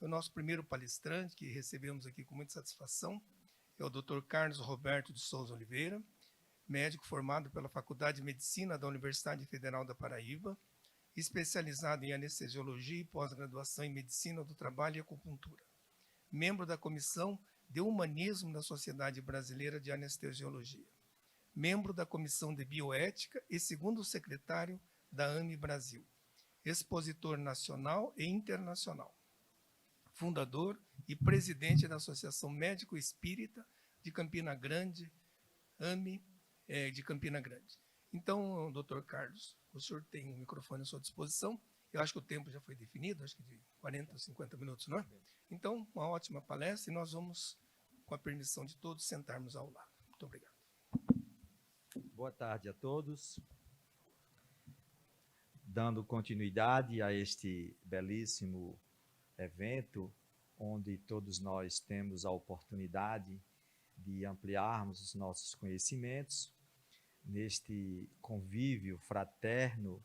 O nosso primeiro palestrante, que recebemos aqui com muita satisfação, é o Dr. Carlos Roberto de Souza Oliveira, médico formado pela Faculdade de Medicina da Universidade Federal da Paraíba, especializado em anestesiologia e pós-graduação em medicina do trabalho e acupuntura. Membro da Comissão de Humanismo da Sociedade Brasileira de Anestesiologia. Membro da Comissão de Bioética e segundo secretário da AME Brasil. Expositor nacional e internacional. Fundador e presidente da Associação Médico Espírita de Campina Grande, AME de Campina Grande. Então, doutor Carlos, o senhor tem um microfone à sua disposição. Eu acho que o tempo já foi definido, acho que de 40 a 50 minutos, não é? Então, uma ótima palestra e nós vamos, com a permissão de todos, sentarmos ao lado. Muito obrigado. Boa tarde a todos. Dando continuidade a este belíssimo evento, onde todos nós temos a oportunidade de ampliarmos os nossos conhecimentos, neste convívio fraterno,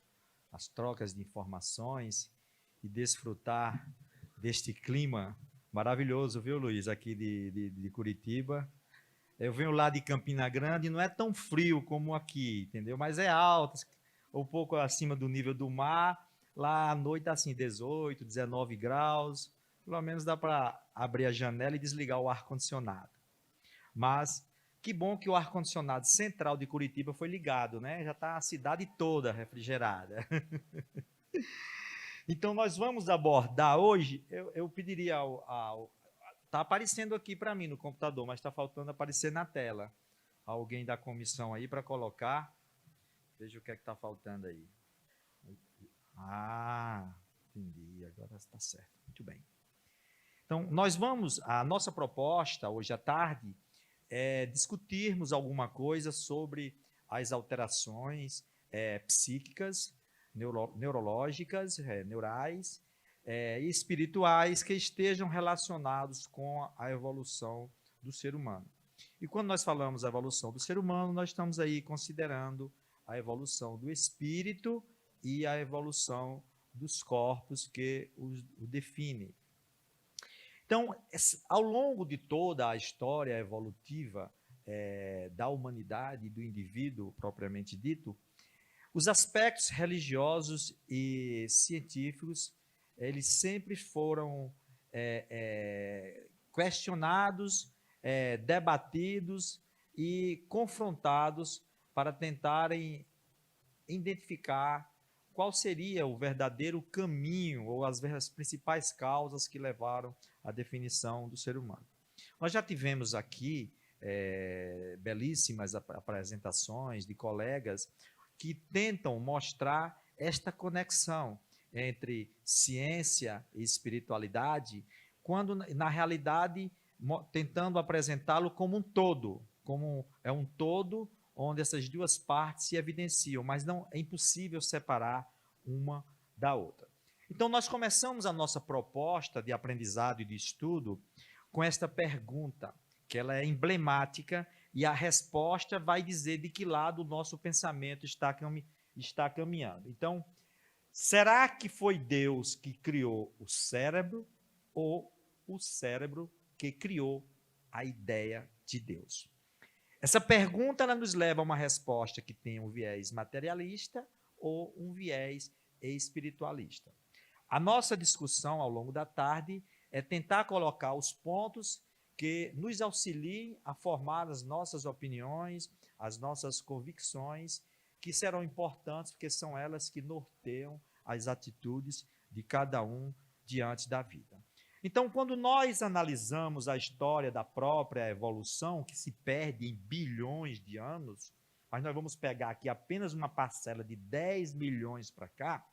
as trocas de informações e desfrutar deste clima maravilhoso, viu, Luiz, aqui de Curitiba. Eu venho lá de Campina Grande, não é tão frio como aqui, entendeu? Mas é alto, um pouco acima do nível do mar. Lá à noite, assim, 18, 19 graus. Pelo menos dá para abrir a janela e desligar o ar-condicionado. Mas que bom que o ar-condicionado central de Curitiba foi ligado, né? Já está a cidade toda refrigerada. Então, nós vamos abordar hoje, eu pediria está aparecendo aqui para mim no computador, mas está faltando aparecer na tela. Alguém da comissão aí para colocar. Veja o que é que está faltando aí. Ah, entendi, agora está certo. Muito bem. Então, a nossa proposta hoje à tarde é discutirmos alguma coisa sobre as alterações psíquicas, neurológicas, neurais e espirituais que estejam relacionados com a evolução do ser humano. E quando nós falamos da evolução do ser humano, nós estamos aí considerando a evolução do espírito e a evolução dos corpos que o definem. Então, ao longo de toda a história evolutiva da humanidade e do indivíduo propriamente dito, os aspectos religiosos e científicos, eles sempre foram questionados, debatidos e confrontados para tentarem identificar qual seria o verdadeiro caminho ou as principais causas que levaram à definição do ser humano. Nós já tivemos aqui belíssimas apresentações de colegas que tentam mostrar esta conexão entre ciência e espiritualidade, quando, na realidade, tentando apresentá-lo como um todo, como é um todo onde essas duas partes se evidenciam, mas não é impossível separar uma da outra. Então, nós começamos a nossa proposta de aprendizado e de estudo com esta pergunta, que ela é emblemática, e a resposta vai dizer de que lado o nosso pensamento está caminhando. Então, será que foi Deus que criou o cérebro ou o cérebro que criou a ideia de Deus? Essa pergunta ela nos leva a uma resposta que tem um viés materialista ou um viés espiritualista. A nossa discussão ao longo da tarde é tentar colocar os pontos que nos auxiliem a formar as nossas opiniões, as nossas convicções, que serão importantes porque são elas que norteiam as atitudes de cada um diante da vida. Então, quando nós analisamos a história da própria evolução, que se perde em bilhões de anos, mas nós vamos pegar aqui apenas uma parcela de 10 milhões para cá,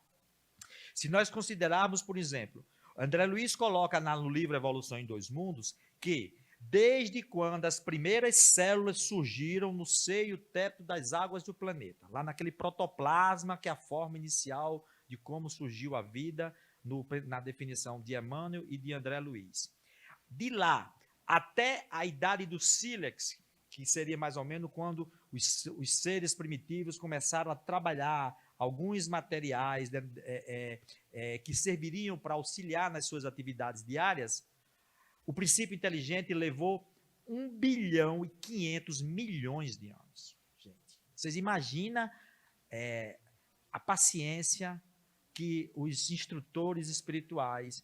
se nós considerarmos, por exemplo, André Luiz coloca no livro Evolução em Dois Mundos, que desde quando as primeiras células surgiram no seio tépito das águas do planeta, lá naquele protoplasma que é a forma inicial de como surgiu a vida, na definição de Emmanuel e de André Luiz. De lá até a idade do sílex, que seria mais ou menos quando os seres primitivos começaram a trabalhar, alguns materiais que serviriam para auxiliar nas suas atividades diárias, o princípio inteligente levou 1 bilhão e 500 milhões de anos. Gente, vocês imaginam a paciência que os instrutores espirituais,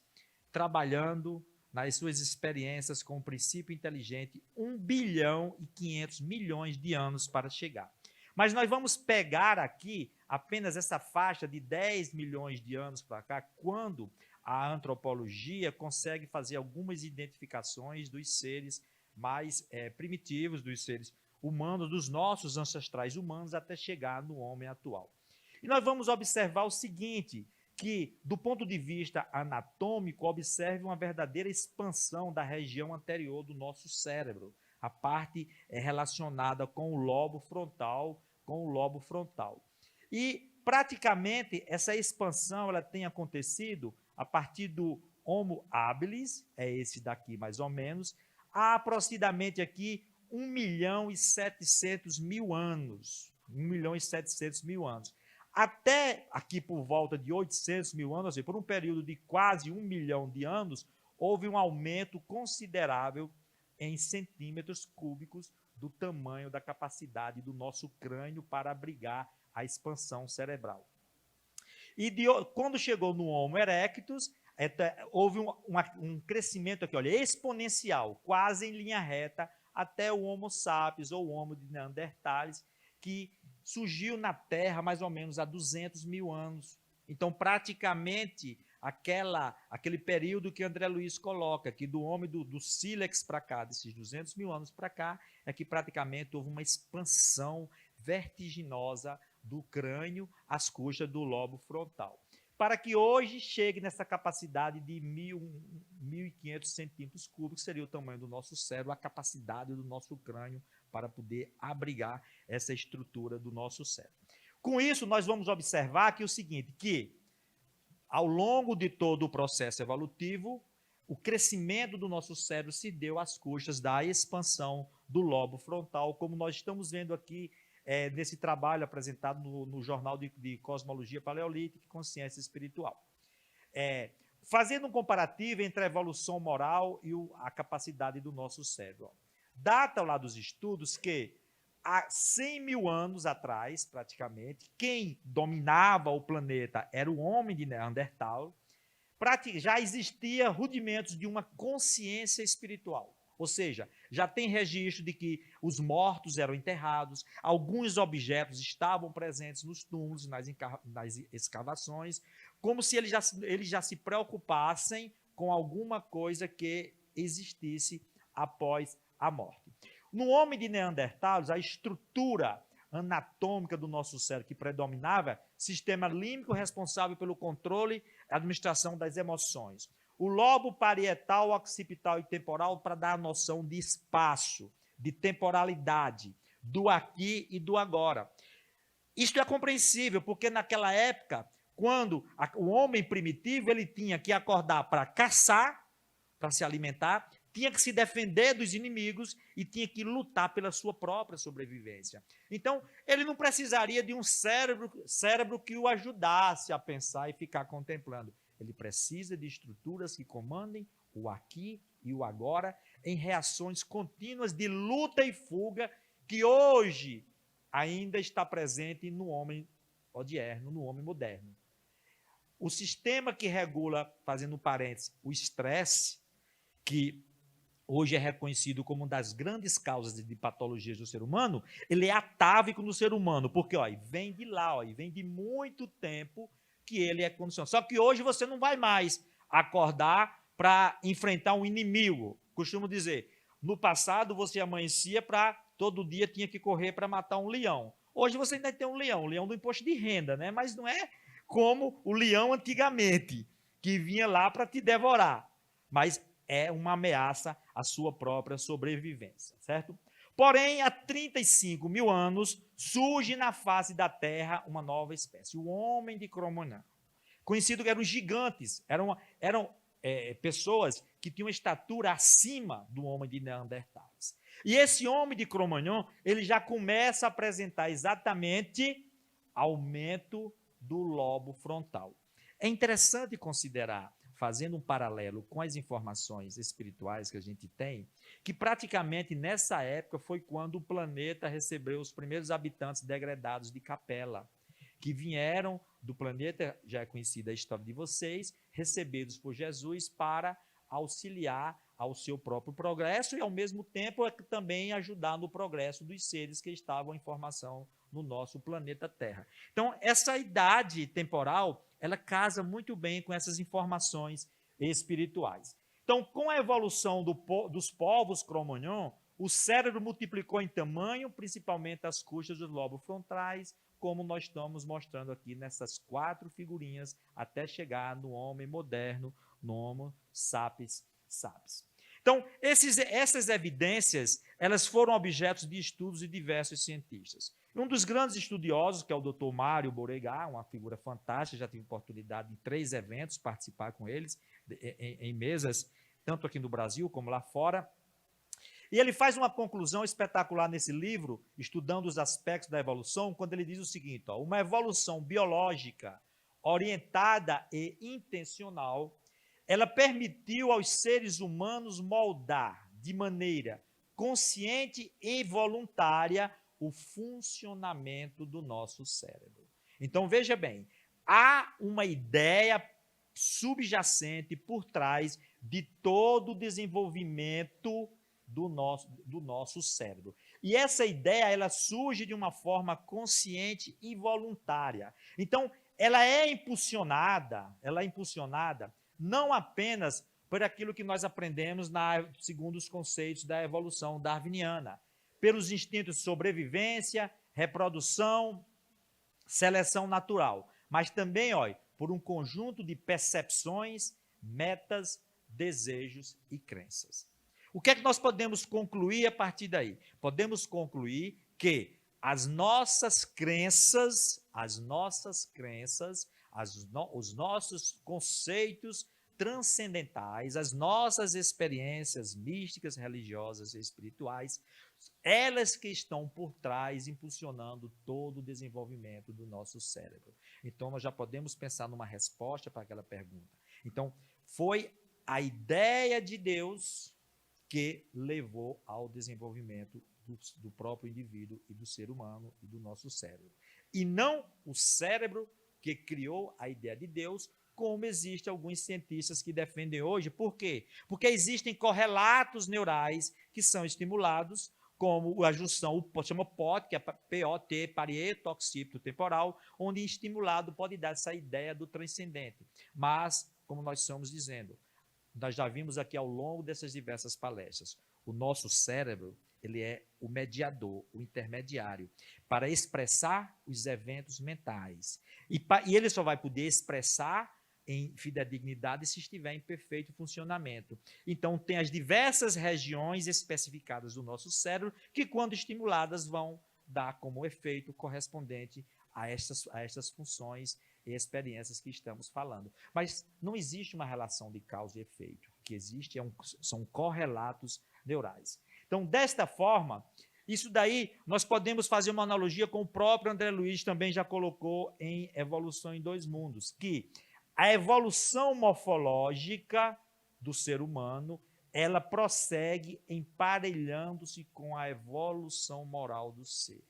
trabalhando nas suas experiências com o princípio inteligente, 1 bilhão e 500 milhões de anos para chegar. Mas nós vamos pegar aqui apenas essa faixa de 10 milhões de anos para cá, quando a antropologia consegue fazer algumas identificações dos seres mais primitivos, dos seres humanos, dos nossos ancestrais humanos, até chegar no homem atual. E nós vamos observar o seguinte, que, do ponto de vista anatômico, observe uma verdadeira expansão da região anterior do nosso cérebro, a parte relacionada com o lobo frontal, E, praticamente, essa expansão ela tem acontecido a partir do Homo habilis, é esse daqui mais ou menos, há aproximadamente aqui 1 milhão e 700 mil anos. 1 milhão e 700 mil anos. Até aqui por volta de 800 mil anos, ou seja, por um período de quase 1 milhão de anos, houve um aumento considerável em centímetros cúbicos do tamanho da capacidade do nosso crânio para abrigar a expansão cerebral. E quando chegou no Homo erectus, houve um crescimento aqui, olha, exponencial, quase em linha reta, até o Homo sapiens ou o Homo de Neandertales, que surgiu na Terra mais ou menos há 200 mil anos. Então, praticamente, aquele período que André Luiz coloca, que do homem do sílex para cá, desses 200 mil anos para cá, é que praticamente houve uma expansão vertiginosa do crânio às custas do lobo frontal. Para que hoje chegue nessa capacidade de 1.500 centímetros cúbicos, seria o tamanho do nosso cérebro, a capacidade do nosso crânio para poder abrigar essa estrutura do nosso cérebro. Com isso, nós vamos observar que o seguinte, que ao longo de todo o processo evolutivo, o crescimento do nosso cérebro se deu às custas da expansão do lobo frontal, como nós estamos vendo aqui nesse trabalho apresentado no Jornal de Cosmologia Paleolítica e Consciência Espiritual. Fazendo um comparativo entre a evolução moral e a capacidade do nosso cérebro. Data lá dos estudos que há 100 mil anos atrás, praticamente, quem dominava o planeta era o homem de Neandertal, já existia rudimentos de uma consciência espiritual. Ou seja, já tem registro de que os mortos eram enterrados, alguns objetos estavam presentes nos túmulos, nas escavações, como se eles já se preocupassem com alguma coisa que existisse após a morte. No homem de Neandertal, a estrutura anatômica do nosso cérebro que predominava, sistema límbico responsável pelo controle e administração das emoções. O lobo parietal, occipital e temporal para dar a noção de espaço, de temporalidade, do aqui e do agora. Isto é compreensível, porque naquela época, quando o homem primitivo ele tinha que acordar para caçar, para se alimentar, tinha que se defender dos inimigos e tinha que lutar pela sua própria sobrevivência. Então, ele não precisaria de um cérebro que o ajudasse a pensar e ficar contemplando. Ele precisa de estruturas que comandem o aqui e o agora em reações contínuas de luta e fuga que hoje ainda está presente no homem odierno, no homem moderno. O sistema que regula, fazendo um parênteses, o estresse, que hoje é reconhecido como uma das grandes causas de patologias do ser humano, ele é atávico no ser humano, porque vem de lá, vem de muito tempo que ele é condicionado. Só que hoje você não vai mais acordar para enfrentar um inimigo. Costumo dizer, no passado você amanhecia para, todo dia tinha que correr para matar um leão. Hoje você ainda tem um leão do imposto de renda, né? Mas não é como o leão antigamente, que vinha lá para te devorar. Mas é uma ameaça à sua própria sobrevivência, certo? Porém, há 35 mil anos, surge na face da Terra uma nova espécie, o homem de Cro-Magnon. Conhecido que eram gigantes, eram pessoas que tinham uma estatura acima do homem de Neandertais. E esse homem de Cro-Magnon, ele já começa a apresentar exatamente aumento do lobo frontal. É interessante considerar, fazendo um paralelo com as informações espirituais que a gente tem, que praticamente nessa época foi quando o planeta recebeu os primeiros habitantes degradados de Capela, que vieram do planeta, já é conhecida a história de vocês, recebidos por Jesus para auxiliar ao seu próprio progresso e, ao mesmo tempo, também ajudar no progresso dos seres que estavam em formação no nosso planeta Terra. Então, essa idade temporal, ela casa muito bem com essas informações espirituais. Então, com a evolução dos povos Cro-Magnon, o cérebro multiplicou em tamanho, principalmente às custas dos lobos frontais, como nós estamos mostrando aqui nessas 4 figurinhas, até chegar no homem moderno, no Homo sapiens sapiens. Então, essas evidências, elas foram objetos de estudos de diversos cientistas. Um dos grandes estudiosos, que é o Dr. Mário Beauregard, uma figura fantástica, já tive oportunidade em 3 eventos participar com eles, em mesas, tanto aqui no Brasil como lá fora. E ele faz uma conclusão espetacular nesse livro, estudando os aspectos da evolução, quando ele diz o seguinte: uma evolução biológica orientada e intencional, ela permitiu aos seres humanos moldar de maneira consciente e voluntária o funcionamento do nosso cérebro. Então, veja bem, há uma ideia subjacente por trás de todo o desenvolvimento do nosso cérebro. E essa ideia, ela surge de uma forma consciente e voluntária. Então, ela é impulsionada não apenas por aquilo que nós aprendemos segundo os conceitos da evolução darwiniana, pelos instintos de sobrevivência, reprodução, seleção natural, mas também, por um conjunto de percepções, metas, desejos e crenças. O que é que nós podemos concluir a partir daí? Podemos concluir que as nossas crenças, os nossos conceitos transcendentais, as nossas experiências místicas, religiosas e espirituais, elas que estão por trás, impulsionando todo o desenvolvimento do nosso cérebro. Então, nós já podemos pensar numa resposta para aquela pergunta. Então, foi a ideia de Deus que levou ao desenvolvimento do próprio indivíduo e do ser humano e do nosso cérebro. E não o cérebro que criou a ideia de Deus, como existem alguns cientistas que defendem hoje. Por quê? Porque existem correlatos neurais que são estimulados, como a junção, chama POT, que é POT, parieto occipito temporal, onde estimulado pode dar essa ideia do transcendente. Mas, como nós estamos dizendo, nós já vimos aqui ao longo dessas diversas palestras, o nosso cérebro, ele é o mediador, o intermediário, para expressar os eventos mentais. E ele só vai poder expressar em fidedignidade se estiver em perfeito funcionamento. Então, tem as diversas regiões especificadas do nosso cérebro que, quando estimuladas, vão dar como efeito correspondente a estas funções e experiências que estamos falando. Mas não existe uma relação de causa e efeito. O que existe são correlatos neurais. Então, desta forma, isso daí nós podemos fazer uma analogia com o próprio André Luiz também já colocou em Evolução em Dois Mundos, que a evolução morfológica do ser humano, ela prossegue emparelhando-se com a evolução moral do ser.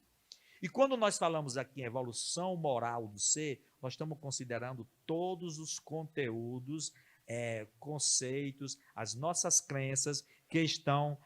E quando nós falamos aqui em evolução moral do ser, nós estamos considerando todos os conteúdos, conceitos, as nossas crenças que estão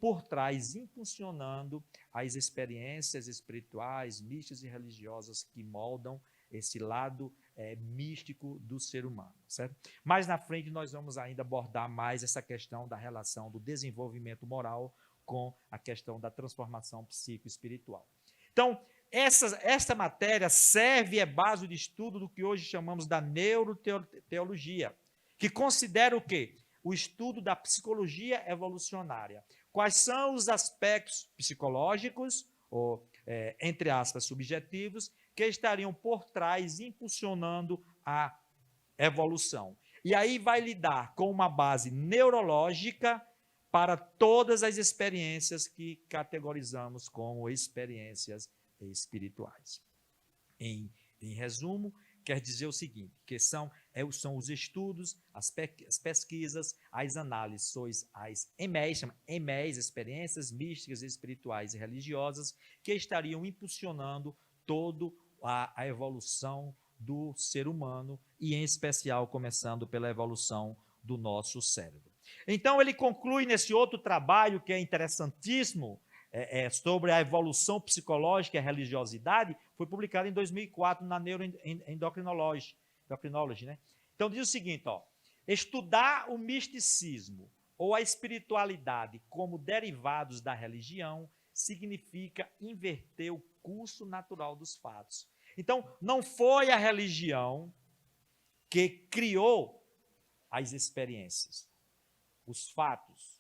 por trás, impulsionando as experiências espirituais, místicas e religiosas que moldam esse lado místico do ser humano, certo? Mais na frente nós vamos ainda abordar mais essa questão da relação do desenvolvimento moral com a questão da transformação psicoespiritual. Então, essa matéria serve e é base de estudo do que hoje chamamos da neuroteologia, que considera o quê? O estudo da psicologia evolucionária. Quais são os aspectos psicológicos, ou, entre aspas, subjetivos, que estariam por trás, impulsionando a evolução. E aí vai lidar com uma base neurológica para todas as experiências que categorizamos como experiências espirituais. Em Em resumo, quer dizer o seguinte, que são os estudos, as pesquisas, as análises, as EMEs, experiências místicas, espirituais e religiosas, que estariam impulsionando toda a evolução do ser humano e, em especial, começando pela evolução do nosso cérebro. Então, ele conclui nesse outro trabalho, que é interessantíssimo, sobre a evolução psicológica e a religiosidade, foi publicado em 2004 na Neuroendocrinology, né? Então, diz o seguinte, estudar o misticismo ou a espiritualidade como derivados da religião significa inverter o curso natural dos fatos. Então, não foi a religião que criou as experiências, os fatos,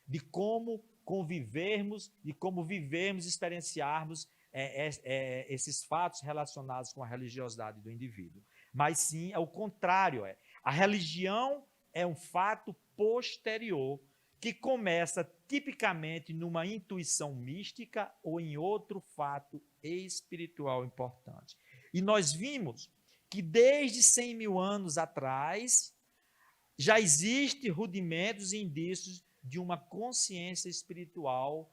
de como convivermos, de como vivermos, experienciarmos esses fatos relacionados com a religiosidade do indivíduo. Mas sim, é o contrário. A religião é um fato posterior que começa tipicamente numa intuição mística ou em outro fato espiritual importante. E nós vimos que desde 100 mil anos atrás já existem rudimentos e indícios de uma consciência espiritual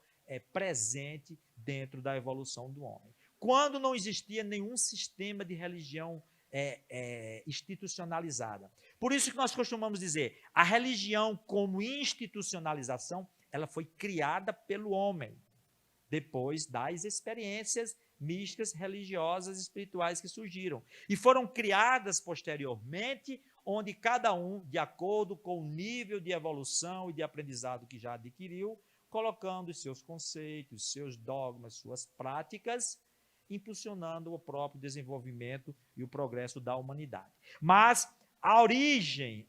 presente dentro da evolução do homem. Quando não existia nenhum sistema de religião institucionalizada. Por isso que nós costumamos dizer, a religião como institucionalização, ela foi criada pelo homem, depois das experiências místicas, religiosas, espirituais que surgiram. E foram criadas posteriormente, onde cada um, de acordo com o nível de evolução e de aprendizado que já adquiriu, colocando os seus conceitos, seus dogmas, suas práticas, impulsionando o próprio desenvolvimento e o progresso da humanidade. Mas a origem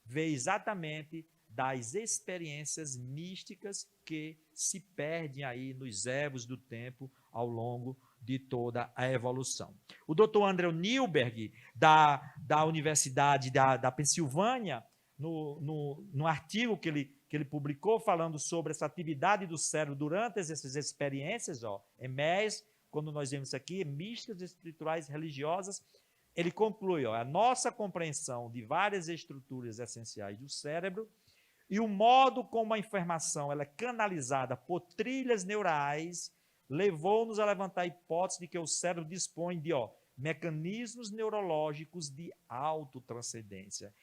veio exatamente das experiências místicas que se perdem aí nos erros do tempo ao longo de toda a evolução. O Dr. Andrew Newberg, da Universidade da Pensilvânia, no artigo que ele publicou falando sobre essa atividade do cérebro durante essas experiências, EMEs, quando nós vemos isso aqui, místicas, espirituais, religiosas, ele conclui, a nossa compreensão de várias estruturas essenciais do cérebro e o modo como a informação ela é canalizada por trilhas neurais levou-nos a levantar a hipótese de que o cérebro dispõe de mecanismos neurológicos de autotranscendência.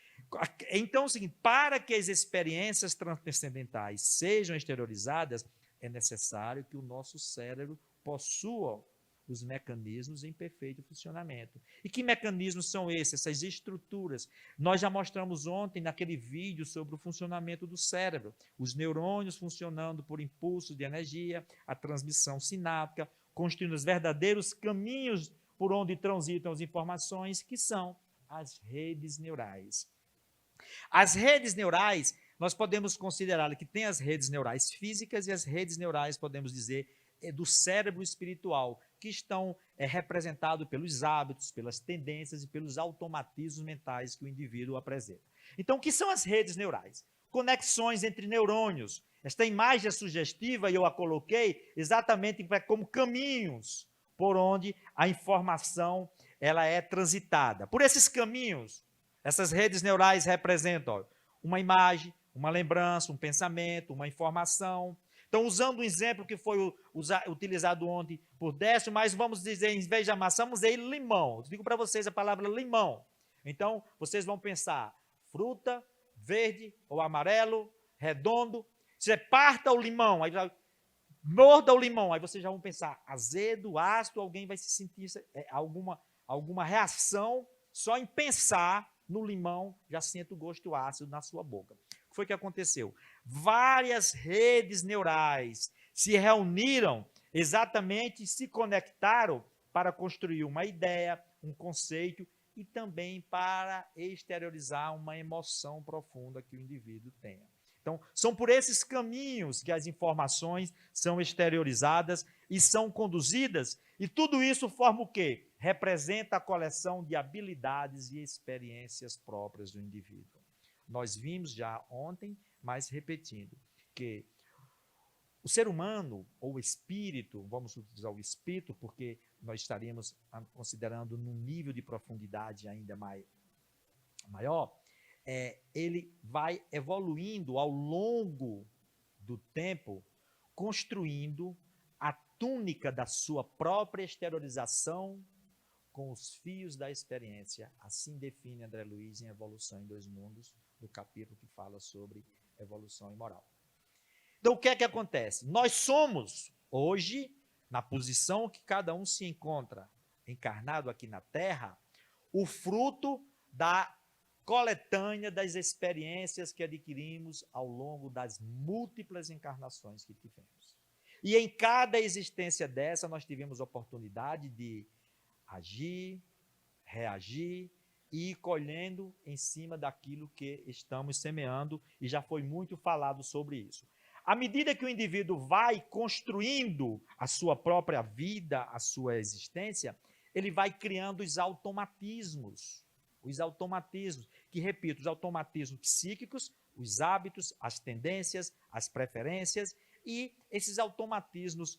Então, é o seguinte, para que as experiências transcendentais sejam exteriorizadas, é necessário que o nosso cérebro possua os mecanismos em perfeito funcionamento. E que mecanismos são esses, essas estruturas? Nós já mostramos ontem naquele vídeo sobre o funcionamento do cérebro, os neurônios funcionando por impulso de energia, a transmissão sináptica, construindo os verdadeiros caminhos por onde transitam as informações, que são as redes neurais. As redes neurais, nós podemos considerar que tem as redes neurais físicas e as redes neurais, podemos dizer, do cérebro espiritual, que estão representados pelos hábitos, pelas tendências e pelos automatismos mentais que o indivíduo apresenta. Então, o que são as redes neurais? Conexões entre neurônios. Esta imagem é sugestiva e eu a coloquei exatamente como caminhos por onde a informação ela é transitada. Por esses caminhos, essas redes neurais representam uma imagem, uma lembrança, um pensamento, uma informação. Então, usando um exemplo que foi utilizado ontem por Décio, mas vamos dizer, em vez de maçã, vamos dizer limão. Eu digo para vocês a palavra limão. Então, vocês vão pensar fruta, verde ou amarelo, redondo. Você parta o limão, aí morda o limão, aí vocês já vão pensar azedo, ácido, alguém vai se sentir alguma reação só em pensar no limão, já sente o gosto ácido na sua boca. O que foi que aconteceu? Várias redes neurais se reuniram exatamente, se conectaram para construir uma ideia, um conceito e também para exteriorizar uma emoção profunda que o indivíduo tenha. Então, são por esses caminhos que as informações são exteriorizadas e são conduzidas, e tudo isso forma o quê? Representa a coleção de habilidades e experiências próprias do indivíduo. Nós vimos já ontem, mas repetindo, que O ser humano, ou o espírito, vamos utilizar o espírito, porque nós estaríamos considerando num nível de profundidade ainda maior, ele vai evoluindo ao longo do tempo, construindo a túnica da sua própria exteriorização com os fios da experiência. Assim define André Luiz em Evolução em Dois Mundos, no capítulo que fala sobre evolução e moral. Então, o que é que acontece? Nós somos, hoje, na posição que cada um se encontra encarnado aqui na Terra, o fruto da coletânea das experiências que adquirimos ao longo das múltiplas encarnações que tivemos. E em cada existência dessa, nós tivemos oportunidade de agir, reagir e ir colhendo em cima daquilo que estamos semeando, e já foi muito falado sobre isso. À medida que o indivíduo vai construindo a sua própria vida, a sua existência, ele vai criando os automatismos, que, repito, os automatismos psíquicos, os hábitos, as tendências, as preferências e esses automatismos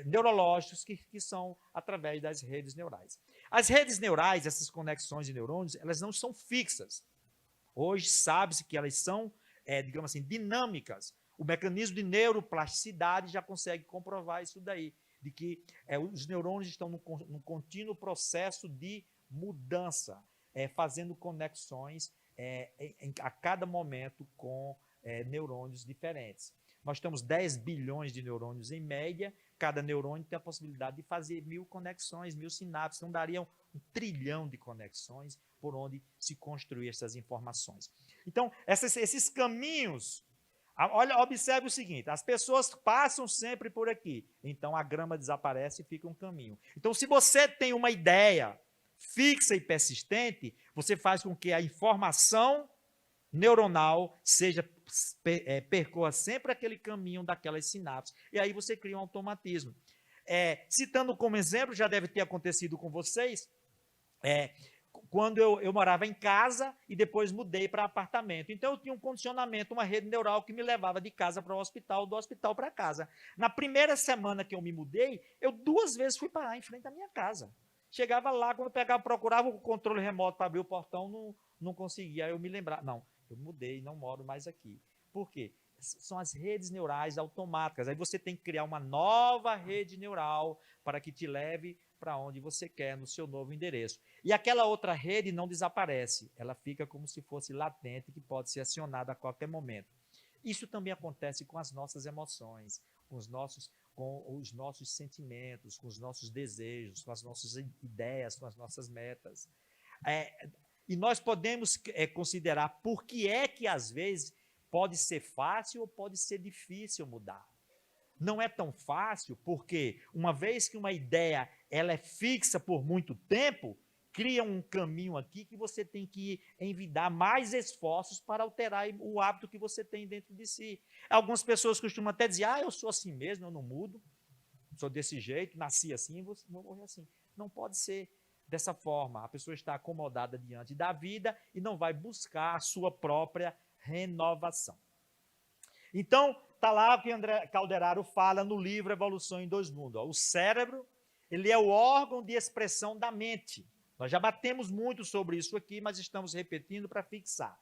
neurológicos que são através das redes neurais. As redes neurais, essas conexões de neurônios, elas não são fixas. Hoje sabe-se que elas são, digamos assim, dinâmicas. O mecanismo de neuroplasticidade já consegue comprovar isso daí, de que os neurônios estão num contínuo processo de mudança, fazendo conexões a cada momento com neurônios diferentes. Nós temos 10 bilhões de neurônios em média, cada neurônio tem a possibilidade de fazer 1000 conexões, 1000 sinapses, então dariam 1 trilhão de conexões por onde se construir essas informações. Então, esses caminhos, olha, observe o seguinte, as pessoas passam sempre por aqui, então a grama desaparece e fica um caminho. Então, se você tem uma ideia fixa e persistente, você faz com que a informação neuronal percorra sempre aquele caminho daquelas sinapses. E aí você cria um automatismo. Citando como exemplo, já deve ter acontecido com vocês, quando eu morava em casa e depois mudei para apartamento. Então eu tinha um condicionamento, uma rede neural que me levava de casa para o hospital, do hospital para casa. Na primeira semana que eu me mudei, eu 2 vezes fui parar em frente à minha casa. Chegava lá, quando eu procurava o controle remoto para abrir o portão, não conseguia. Aí eu me lembrava, não, eu mudei, não moro mais aqui. Por quê? São as redes neurais automáticas. Aí você tem que criar uma nova rede neural para que te leve para onde você quer, no seu novo endereço. E aquela outra rede não desaparece, ela fica como se fosse latente, que pode ser acionada a qualquer momento. Isso também acontece com as nossas emoções, com os nossos sentimentos, com os nossos desejos, com as nossas ideias, com as nossas metas. E nós podemos considerar por que é que, às vezes, pode ser fácil ou pode ser difícil mudar. Não é tão fácil porque, uma vez que uma ideia ela é fixa por muito tempo, cria um caminho aqui que você tem que envidar mais esforços para alterar o hábito que você tem dentro de si. Algumas pessoas costumam até dizer, eu sou assim mesmo, eu não mudo, sou desse jeito, nasci assim, vou morrer assim. Não pode ser dessa forma. A pessoa está acomodada diante da vida e não vai buscar a sua própria renovação. Então, está lá o que André Calderaro fala no livro Evolução em Dois Mundos. O cérebro, ele é o órgão de expressão da mente. Nós já batemos muito sobre isso aqui, mas estamos repetindo para fixar.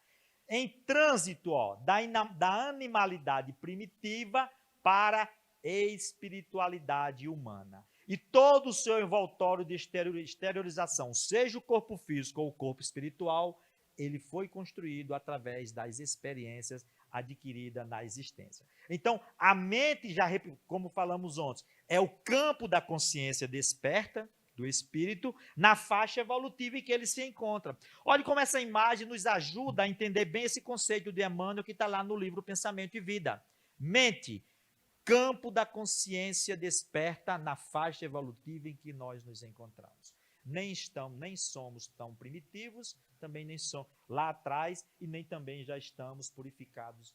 Em trânsito da animalidade primitiva para a espiritualidade humana. E todo o seu envoltório de exteriorização, seja o corpo físico ou o corpo espiritual, ele foi construído através das experiências adquiridas na existência. Então, a mente, já como falamos ontem, é o campo da consciência desperta, do espírito, na faixa evolutiva em que ele se encontra. Olha como essa imagem nos ajuda a entender bem esse conceito de Emmanuel que está lá no livro Pensamento e Vida. Mente, campo da consciência desperta na faixa evolutiva em que nós nos encontramos. Nem somos tão primitivos, também nem somos lá atrás e nem também já estamos purificados,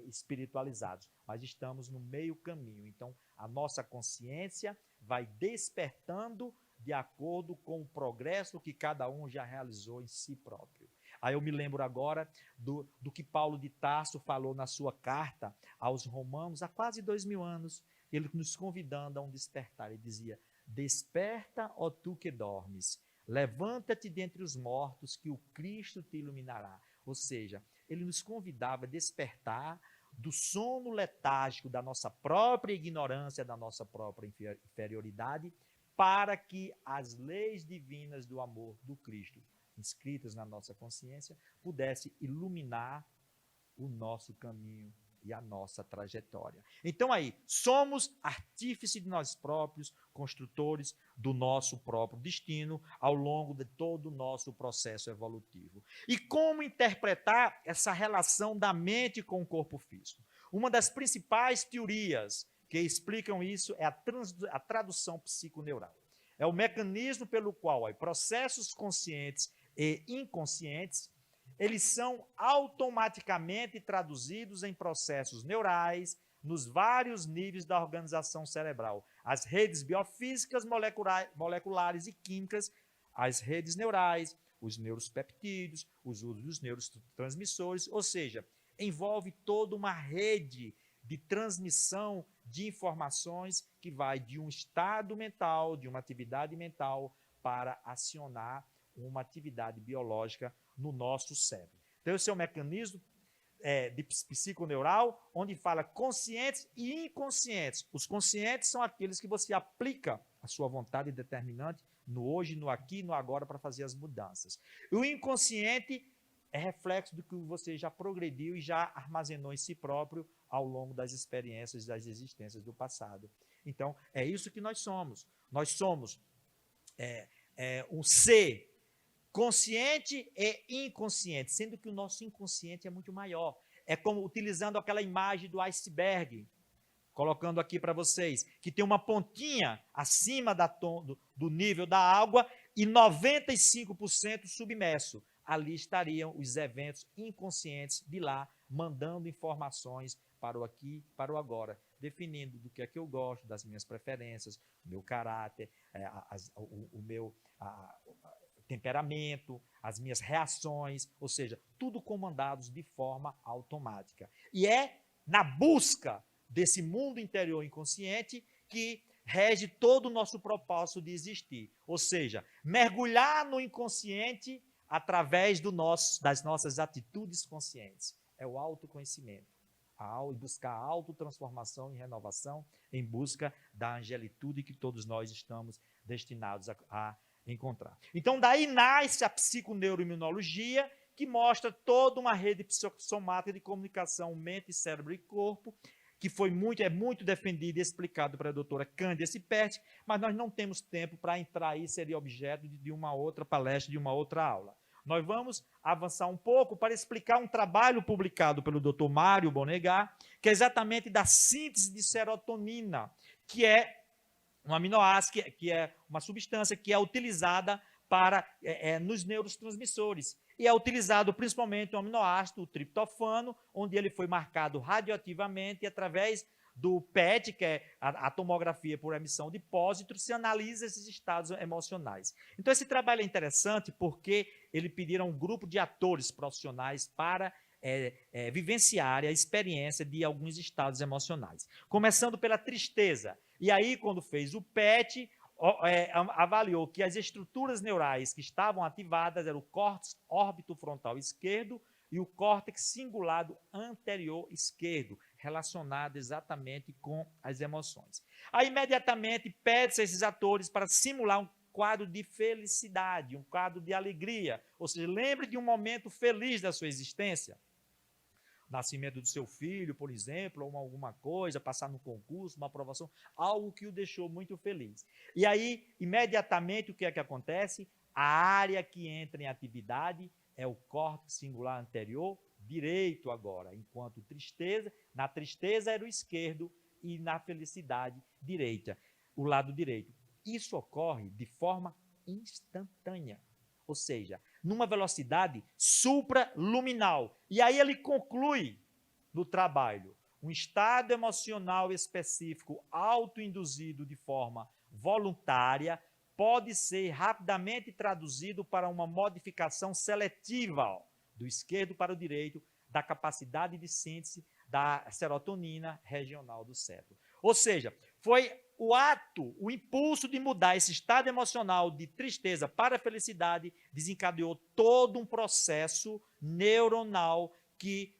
espiritualizados, mas estamos no meio caminho. Então, a nossa consciência vai despertando de acordo com o progresso que cada um já realizou em si próprio. Aí eu me lembro agora do que Paulo de Tarso falou na sua carta aos Romanos há quase 2000 anos, ele nos convidando a um despertar. Ele dizia: desperta, ó tu que dormes, levanta-te dentre os mortos, que o Cristo te iluminará. Ou seja, ele nos convidava a despertar do sono letárgico da nossa própria ignorância, da nossa própria inferioridade, para que as leis divinas do amor do Cristo, inscritas na nossa consciência, pudesse iluminar o nosso caminho e a nossa trajetória. Então aí, somos artífices de nós próprios, construtores do nosso próprio destino ao longo de todo o nosso processo evolutivo. E como interpretar essa relação da mente com o corpo físico? Uma das principais teorias que explicam isso é a tradução psiconeural. É o mecanismo pelo qual processos conscientes e inconscientes eles são automaticamente traduzidos em processos neurais nos vários níveis da organização cerebral. As redes biofísicas, moleculares e químicas, as redes neurais, os neuropeptídeos, os usos dos neurotransmissores, ou seja, envolve toda uma rede de transmissão de informações que vai de um estado mental, de uma atividade mental, para acionar uma atividade biológica no nosso cérebro. Então, esse é um mecanismo de psiconeural, onde fala conscientes e inconscientes. Os conscientes são aqueles que você aplica a sua vontade determinante no hoje, no aqui, no agora, para fazer as mudanças. E o inconsciente é reflexo do que você já progrediu e já armazenou em si próprio ao longo das experiências, das existências do passado. Então, é isso que nós somos. Nós somos um ser consciente e inconsciente, sendo que o nosso inconsciente é muito maior. É como utilizando aquela imagem do iceberg, colocando aqui para vocês, que tem uma pontinha acima do nível da água e 95% submerso. Ali estariam os eventos inconscientes de lá, mandando informações para o aqui, para o agora, definindo do que é que eu gosto, das minhas preferências, o meu caráter, o meu temperamento, as minhas reações, ou seja, tudo comandados de forma automática. E é na busca desse mundo interior inconsciente que rege todo o nosso propósito de existir. Ou seja, mergulhar no inconsciente através das nossas atitudes conscientes. É o autoconhecimento. Buscar a autotransformação e renovação em busca da angelitude que todos nós estamos destinados a encontrar. Então, daí nasce a psiconeuroimunologia, que mostra toda uma rede psicossomática de comunicação mente, cérebro e corpo, que é muito defendido e explicado pela doutora Cândia Ciperti, mas nós não temos tempo para entrar aí, seria objeto de uma outra palestra, de uma outra aula. Nós vamos avançar um pouco para explicar um trabalho publicado pelo Dr. Mário Bonegar, que é exatamente da síntese de serotonina, que é um aminoácido, que é uma substância que é utilizada nos neurotransmissores. E é utilizado principalmente o aminoácido, o triptofano, onde ele foi marcado radioativamente e através do PET, que é a tomografia por emissão de pósitrons, se analisa esses estados emocionais. Então, esse trabalho é interessante porque ele pediram a um grupo de atores profissionais para vivenciar a experiência de alguns estados emocionais. Começando pela tristeza. E aí, quando fez o PET, avaliou que as estruturas neurais que estavam ativadas eram o córtex órbito-frontal esquerdo e o córtex cingulado anterior esquerdo, relacionado exatamente com as emoções. Aí, imediatamente, pede-se a esses atores para simular um quadro de felicidade, um quadro de alegria. Ou seja, lembre de um momento feliz da sua existência. Nascimento do seu filho, por exemplo, ou alguma coisa, passar no concurso, uma aprovação, algo que o deixou muito feliz. E aí, imediatamente, o que é que acontece? A área que entra em atividade é o córtex singular anterior direito agora, enquanto na tristeza era o esquerdo e na felicidade direita, o lado direito. Isso ocorre de forma instantânea, ou seja, numa velocidade supraluminal. E aí ele conclui no trabalho um estado emocional específico autoinduzido de forma voluntária pode ser rapidamente traduzido para uma modificação seletiva, ó, do esquerdo para o direito, da capacidade de síntese da serotonina regional do cérebro. Ou seja, foi o ato, o impulso de mudar esse estado emocional de tristeza para a felicidade, desencadeou todo um processo neuronal que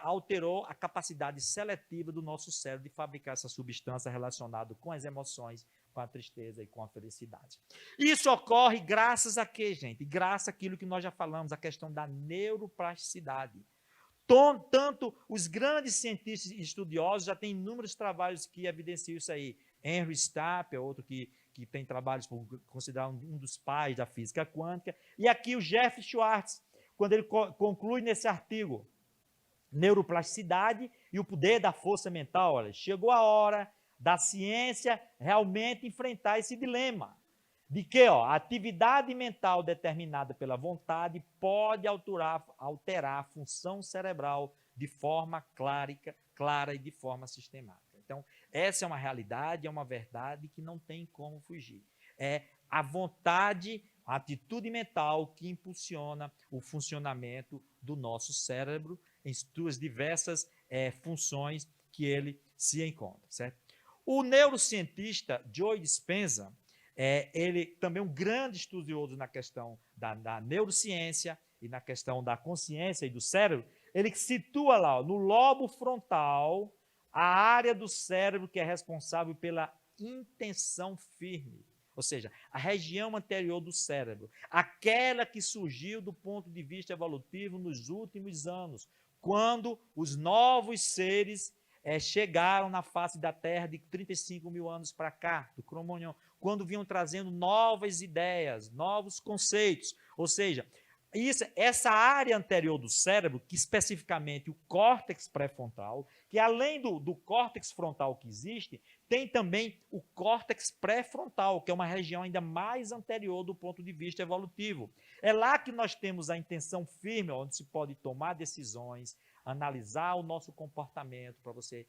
alterou a capacidade seletiva do nosso cérebro de fabricar essa substância relacionada com as emoções, com a tristeza e com a felicidade. Isso ocorre graças a quê, gente? Graças àquilo que nós já falamos, a questão da neuroplasticidade. Tanto os grandes cientistas e estudiosos já têm inúmeros trabalhos que evidenciam isso aí. Henry Stapp é outro que tem trabalhos considerado um dos pais da física quântica. E aqui o Jeff Schwartz, quando ele conclui nesse artigo, neuroplasticidade e o poder da força mental. Olha, chegou a hora da ciência realmente enfrentar esse dilema. De que a atividade mental determinada pela vontade pode alterar a função cerebral de forma clara e de forma sistemática. Então, essa é uma realidade, é uma verdade que não tem como fugir. É a vontade, a atitude mental que impulsiona o funcionamento do nosso cérebro em suas diversas funções que ele se encontra, certo? O neurocientista Joe Dispenza, ele também é um grande estudioso na questão da neurociência e na questão da consciência e do cérebro, ele situa lá, no lobo frontal, a área do cérebro que é responsável pela intenção firme, ou seja, a região anterior do cérebro, aquela que surgiu do ponto de vista evolutivo nos últimos anos, quando os novos seres chegaram na face da Terra de 35 mil anos para cá, do Cromagnon, quando vinham trazendo novas ideias, novos conceitos. Ou seja, essa área anterior do cérebro, que especificamente o córtex pré-frontal, que além do córtex frontal que existe, tem também o córtex pré-frontal, que é uma região ainda mais anterior do ponto de vista evolutivo. É lá que nós temos a intenção firme, onde se pode tomar decisões, analisar o nosso comportamento, para você,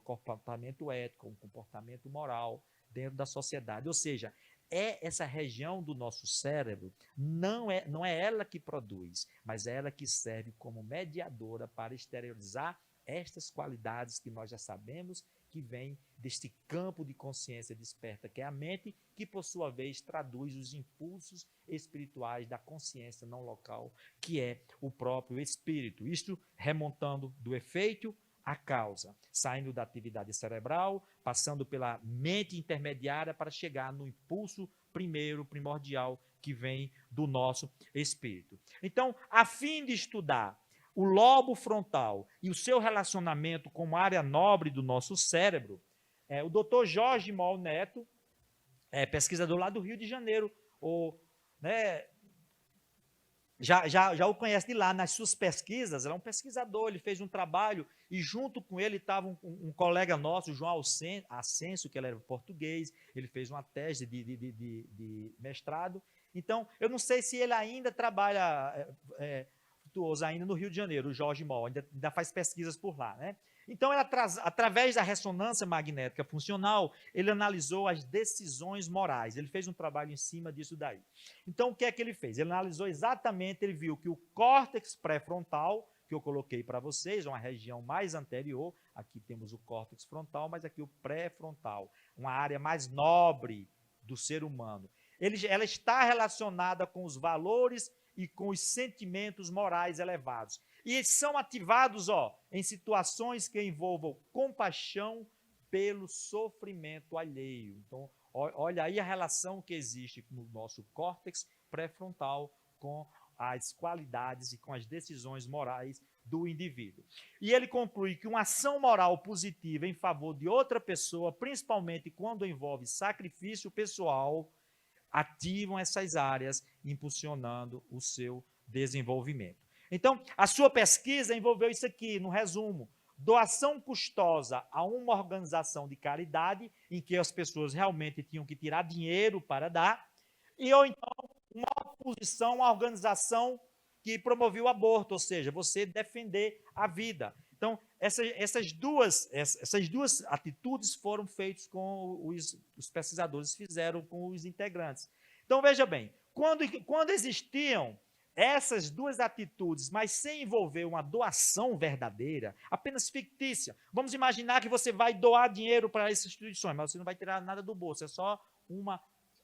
comportamento ético, um comportamento moral dentro da sociedade. Ou seja, essa região do nosso cérebro, não é ela que produz, mas é ela que serve como mediadora para exteriorizar estas qualidades que nós já sabemos que vêm deste campo de consciência desperta, que é a mente, que por sua vez traduz os impulsos espirituais da consciência não local, que é o próprio espírito. Isto remontando do efeito à causa, saindo da atividade cerebral, passando pela mente intermediária para chegar no impulso primordial, que vem do nosso espírito. Então, a fim de estudar o lobo frontal e o seu relacionamento com uma área nobre do nosso cérebro, o Dr. Jorge Moll Neto, pesquisador lá do Rio de Janeiro, já o conhece de lá, nas suas pesquisas, ele é um pesquisador, ele fez um trabalho, e junto com ele estava um colega nosso, João Ascenso, que ele era português, ele fez uma tese de mestrado. Então, eu não sei se ele ainda trabalha ainda no Rio de Janeiro, o Jorge Moll, ainda faz pesquisas por lá, né? Então, através da ressonância magnética funcional, ele analisou as decisões morais. Ele fez um trabalho em cima disso daí. Então, o que é que ele fez? Ele analisou exatamente, ele viu que o córtex pré-frontal, que eu coloquei para vocês, uma região mais anterior, aqui temos o córtex frontal, mas aqui o pré-frontal, uma área mais nobre do ser humano. Ela está relacionada com os valores e com os sentimentos morais elevados. E são ativados em situações que envolvam compaixão pelo sofrimento alheio. Então, olha aí a relação que existe no nosso córtex pré-frontal com as qualidades e com as decisões morais do indivíduo. E ele conclui que uma ação moral positiva em favor de outra pessoa, principalmente quando envolve sacrifício pessoal, ativam essas áreas, impulsionando o seu desenvolvimento. Então, a sua pesquisa envolveu isso aqui, no resumo: doação custosa a uma organização de caridade, em que as pessoas realmente tinham que tirar dinheiro para dar, ou então uma oposição à organização que promovia o aborto, ou seja, você defender a vida. Então, essas duas atitudes foram feitas com os pesquisadores, fizeram com os integrantes. Então, veja bem, quando existiam essas duas atitudes, mas sem envolver uma doação verdadeira, apenas fictícia, vamos imaginar que você vai doar dinheiro para essas instituições, mas você não vai tirar nada do bolso, é só uma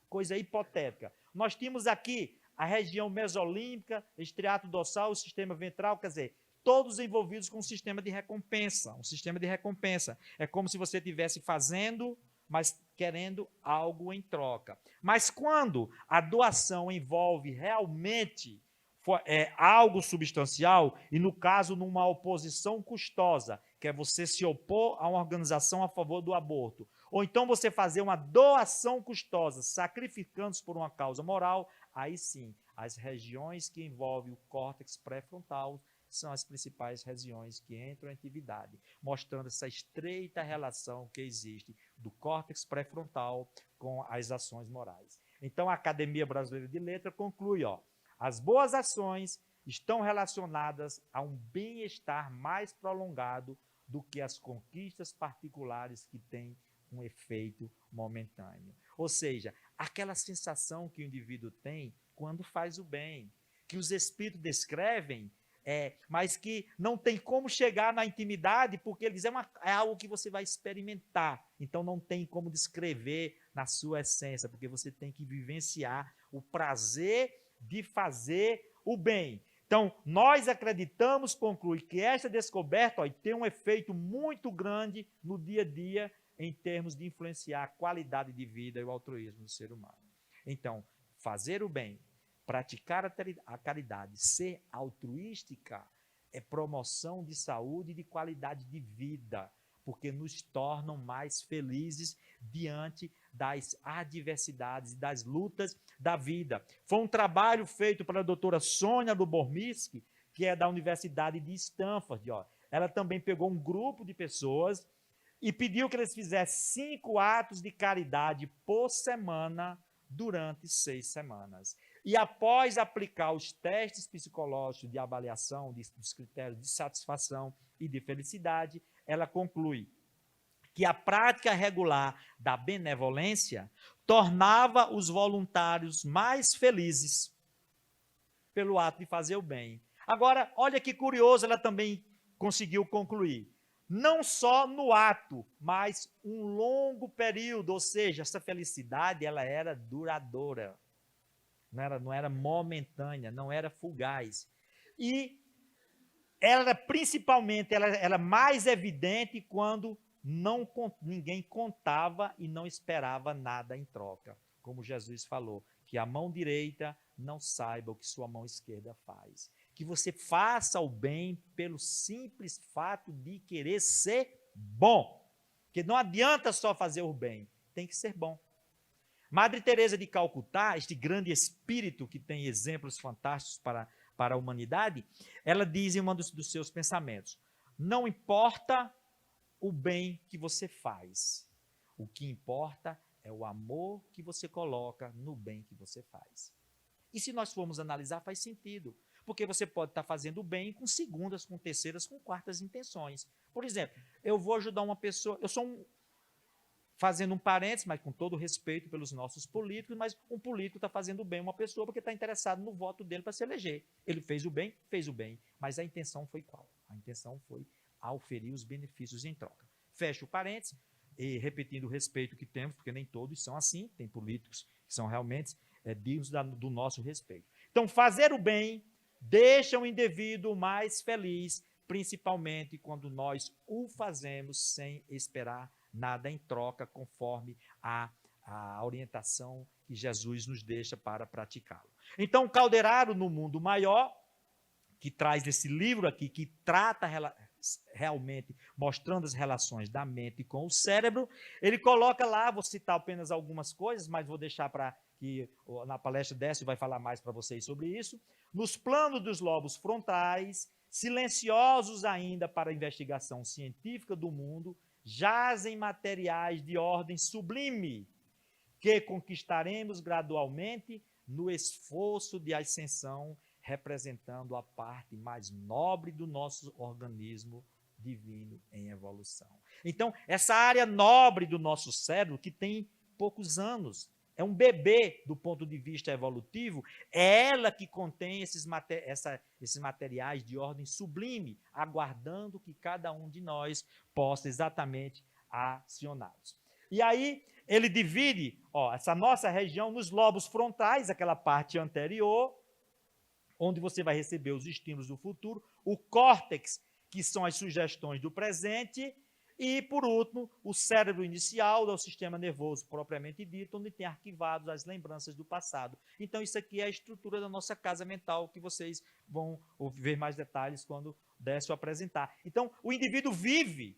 coisa hipotética. Nós tínhamos aqui a região mesolímbica, estriato dorsal, o sistema ventral, quer dizer, todos envolvidos com um sistema de recompensa. Um sistema de recompensa. É como se você estivesse fazendo, mas querendo algo em troca. Mas quando a doação envolve realmente algo substancial, e no caso, numa oposição custosa, que é você se opor a uma organização a favor do aborto, ou então você fazer uma doação custosa, sacrificando-se por uma causa moral, aí sim, as regiões que envolvem o córtex pré-frontal são as principais regiões que entram em atividade, mostrando essa estreita relação que existe do córtex pré-frontal com as ações morais. Então, a Academia Brasileira de Letras conclui, as boas ações estão relacionadas a um bem-estar mais prolongado do que as conquistas particulares que têm um efeito momentâneo. Ou seja, aquela sensação que o indivíduo tem quando faz o bem, que os espíritos descrevem, mas que não tem como chegar na intimidade, porque eles é algo que você vai experimentar. Então não tem como descrever na sua essência, porque você tem que vivenciar o prazer de fazer o bem. Então, nós acreditamos, conclui, que esta descoberta tem um efeito muito grande no dia a dia em termos de influenciar a qualidade de vida e o altruísmo do ser humano. Então, fazer o bem, praticar a caridade, ser altruística, é promoção de saúde e de qualidade de vida, porque nos tornam mais felizes diante das adversidades e das lutas da vida. Foi um trabalho feito pela doutora Sônia Lubomirski, que é da Universidade de Stanford. Ela também pegou um grupo de pessoas e pediu que eles fizessem 5 atos de caridade por semana durante 6 semanas. E após aplicar os testes psicológicos de avaliação dos critérios de satisfação e de felicidade, ela conclui que a prática regular da benevolência tornava os voluntários mais felizes pelo ato de fazer o bem. Agora, olha que curioso, ela também conseguiu concluir. Não só no ato, mas um longo período, ou seja, essa felicidade ela era duradoura, não era momentânea, não era fugaz. E ela principalmente, ela era mais evidente quando ninguém contava e não esperava nada em troca. Como Jesus falou, que a mão direita não saiba o que sua mão esquerda faz. Que você faça o bem pelo simples fato de querer ser bom. Porque não adianta só fazer o bem, tem que ser bom. Madre Teresa de Calcutá, este grande espírito que tem exemplos fantásticos para a humanidade, ela diz em um dos seus pensamentos, não importa o bem que você faz, o que importa é o amor que você coloca no bem que você faz. E se nós formos analisar, faz sentido, porque você pode estar fazendo o bem com segundas, com terceiras, com quartas intenções. Por exemplo, eu vou ajudar uma pessoa, fazendo um parênteses, mas com todo respeito pelos nossos políticos, mas um político está fazendo bem a uma pessoa porque está interessado no voto dele para se eleger. Ele fez o bem, mas a intenção foi qual? A intenção foi auferir os benefícios em troca. Fecho o parênteses, e repetindo o respeito que temos, porque nem todos são assim, tem políticos que são realmente dignos do nosso respeito. Então, fazer o bem deixa o indivíduo mais feliz, principalmente quando nós o fazemos sem esperar nada em troca, conforme a orientação que Jesus nos deixa para praticá-lo. Então, Calderaro, no Mundo Maior, que traz esse livro aqui, que trata realmente, mostrando as relações da mente com o cérebro, ele coloca lá, vou citar apenas algumas coisas, mas vou deixar para que na palestra Décio vai falar mais para vocês sobre isso. Nos planos dos lobos frontais, silenciosos ainda para a investigação científica do mundo, jazem materiais de ordem sublime, que conquistaremos gradualmente no esforço de ascensão, representando a parte mais nobre do nosso organismo, divino em evolução. Então, essa área nobre do nosso cérebro, que tem poucos anos, é um bebê do ponto de vista evolutivo, é ela que contém esses materiais de ordem sublime, aguardando que cada um de nós possa exatamente acioná-los. E aí, ele divide essa nossa região nos lobos frontais, aquela parte anterior, onde você vai receber os estímulos do futuro, o córtex, que são as sugestões do presente, e, por último, o cérebro inicial, do sistema nervoso propriamente dito, onde tem arquivados as lembranças do passado. Então, isso aqui é a estrutura da nossa casa mental, que vocês vão ver mais detalhes quando der-se apresentar. Então, o indivíduo vive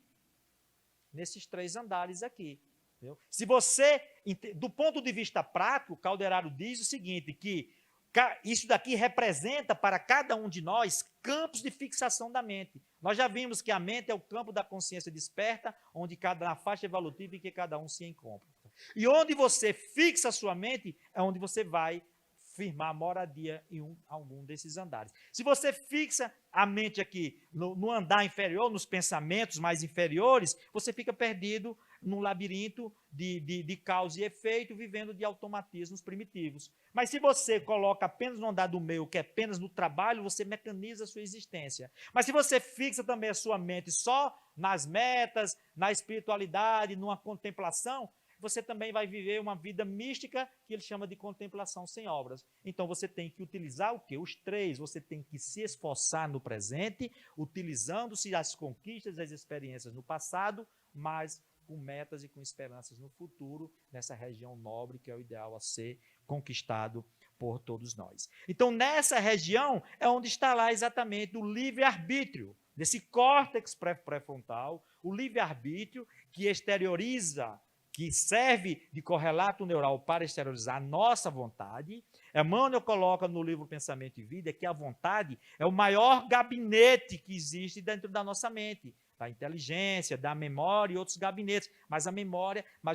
nesses 3 andares aqui. Entendeu? Se você, do ponto de vista prático, Calderaro diz o seguinte, que isso daqui representa para cada um de nós campos de fixação da mente. Nós já vimos que a mente é o campo da consciência desperta, onde na faixa evolutiva em que cada um se encontra. E onde você fixa a sua mente é onde você vai firmar moradia em algum desses andares. Se você fixa a mente aqui no andar inferior, nos pensamentos mais inferiores, você fica perdido num labirinto de causa e efeito, vivendo de automatismos primitivos. Mas se você coloca apenas no andar do meio, que é apenas no trabalho, você mecaniza a sua existência. Mas se você fixa também a sua mente só nas metas, na espiritualidade, numa contemplação, você também vai viver uma vida mística, que ele chama de contemplação sem obras. Então, você tem que utilizar o quê? Os 3. Você tem que se esforçar no presente, utilizando-se as conquistas, as experiências no passado, mas com metas e com esperanças no futuro, nessa região nobre, que é o ideal a ser conquistado por todos nós. Então, nessa região é onde está lá exatamente o livre-arbítrio, desse córtex pré-frontal, o livre-arbítrio que exterioriza, que serve de correlato neural para exteriorizar a nossa vontade. Emmanuel coloca no livro Pensamento e Vida que a vontade é o maior gabinete que existe dentro da nossa mente, da inteligência, da memória e outros gabinetes, mas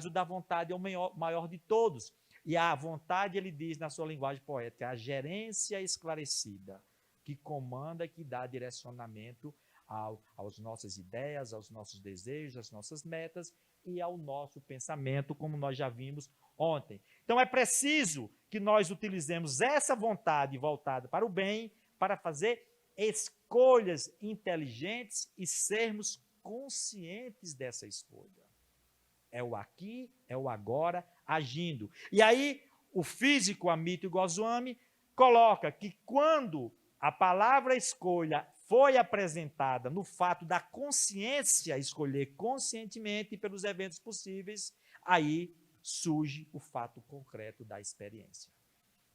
o da vontade é o maior de todos. E a vontade, ele diz na sua linguagem poética, é a gerência esclarecida, que comanda e que dá direcionamento às nossas ideias, aos nossos desejos, às nossas metas e ao nosso pensamento, como nós já vimos ontem. Então, é preciso que nós utilizemos essa vontade voltada para o bem, para fazer escolhas inteligentes e sermos conscientes dessa escolha. É o aqui, é o agora, agindo. E aí, o físico Amito Goswami coloca que quando a palavra escolha foi apresentada no fato da consciência escolher conscientemente pelos eventos possíveis, aí surge o fato concreto da experiência.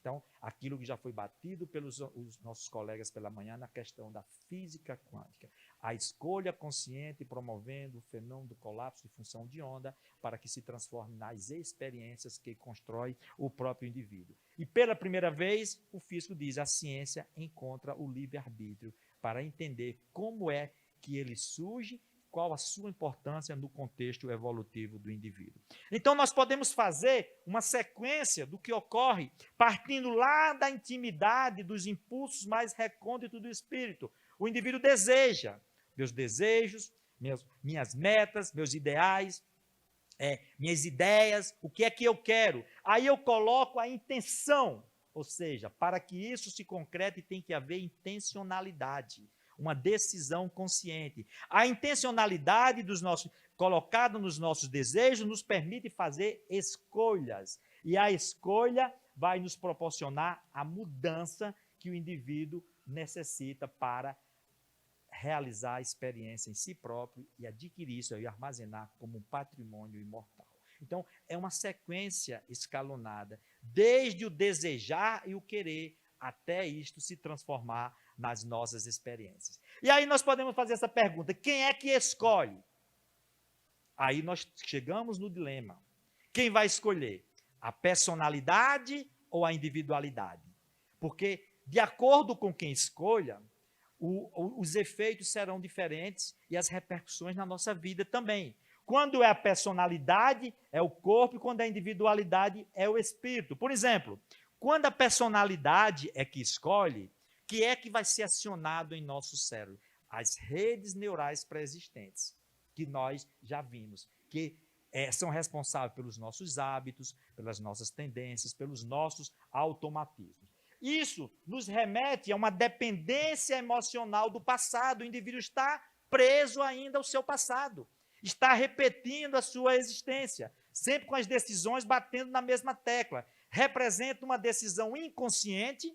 Então, aquilo que já foi batido pelos os nossos colegas pela manhã na questão da física quântica. A escolha consciente promovendo o fenômeno do colapso de função de onda para que se transforme nas experiências que constrói o próprio indivíduo. E pela primeira vez, o físico diz, a ciência encontra o livre-arbítrio para entender como é que ele surge, qual a sua importância no contexto evolutivo do indivíduo. Então, nós podemos fazer uma sequência do que ocorre partindo lá da intimidade, dos impulsos mais recônditos do espírito. O indivíduo deseja meus desejos, minhas metas, meus ideais, minhas ideias, o que é que eu quero. Aí eu coloco a intenção, ou seja, para que isso se concrete tem que haver intencionalidade, uma decisão consciente. A intencionalidade colocada nos nossos desejos nos permite fazer escolhas. E a escolha vai nos proporcionar a mudança que o indivíduo necessita para realizar a experiência em si próprio e adquirir isso e armazenar como um patrimônio imortal. Então, é uma sequência escalonada, desde o desejar e o querer, até isto se transformar nas nossas experiências. E aí nós podemos fazer essa pergunta, quem é que escolhe? Aí nós chegamos no dilema. Quem vai escolher? A personalidade ou a individualidade? Porque, de acordo com quem escolha, os efeitos serão diferentes e as repercussões na nossa vida também. Quando é a personalidade, é o corpo, e quando é a individualidade, é o espírito. Por exemplo, quando a personalidade é que escolhe, que é que vai ser acionado em nosso cérebro? as redes neurais pré-existentes, que nós já vimos, que são responsáveis pelos nossos hábitos, pelas nossas tendências, pelos nossos automatismos. Isso nos remete a uma dependência emocional do passado. O indivíduo está preso ainda ao seu passado, está repetindo a sua existência, sempre com as decisões batendo na mesma tecla. Representa uma decisão inconsciente,